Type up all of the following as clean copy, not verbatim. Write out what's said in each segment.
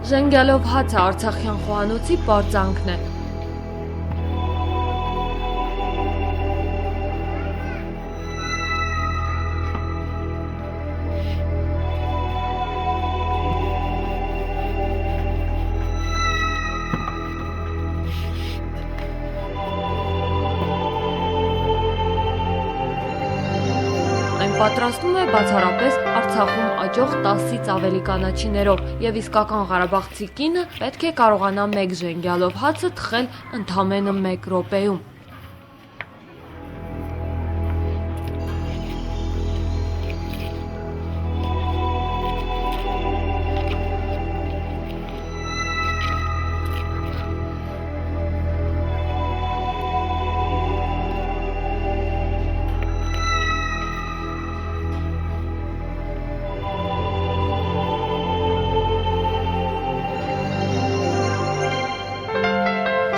Ժենգյալով հացը արցախյան խոհանոցի պարծանքն է։ Այն պատրաստվում է բացառապես Արցախում աճող 10-ից ավելի կանաչիներով և իսկական ղարաբաղցի կինը պետք է կարողանա մեկ ժենգյալով հացը թխել ընդամենը 1 րոպեում։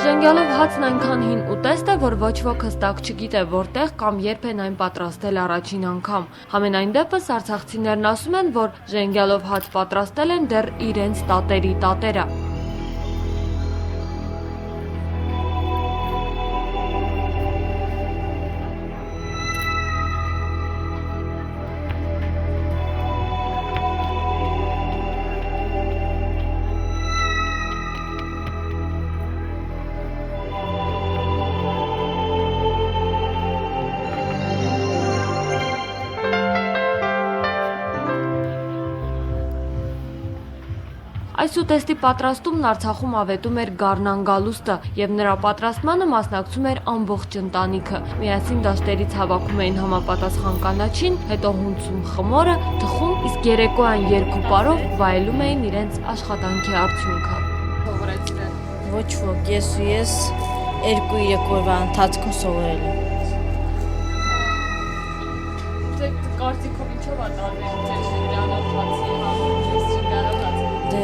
Ժենգյալով հացն այնքան հին ուտեստ է, որ ոչ ոք հստակ չգիտե որտեղ կամ երբ են այն պատրաստել առաջին անգամ։ Համենայն դեպս արցախցիներն ասում են, որ ժենգյալով հաց պատրաստել են դեռ իրենց տատերի տատերը։ Այս ուտեստի պատրաստումն Արցախում ավետում էր Գառնան Գալուստը և նրա պատրաստմանը մասնակցում էր ամբողջ ընտանիքը։ Միասին դաշտերից հավաքում էին համապատասխան կանաչին, հետո հունցում խմորը, թխում, իսկ երեկոյան երգ ու պարով վայելում էին իրենց աշխատանքի արդյունքը։ Ոչ ոք, ես 2-3 օրվա ընթացքում սովորել եմ։ Կարծիքով ինչով է տարբերություն ժենգյալով հացի համով ժենգյալով հացի։ Դե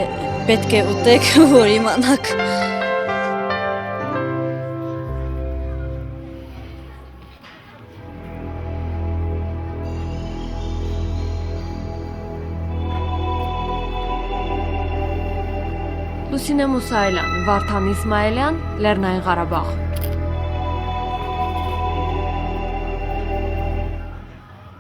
պետք է ուտեք, որ իմանաք։ Լուսինե Մուսայելյան, Վարդան Իսմայելյան, Լեռնային Ղարաբաղ։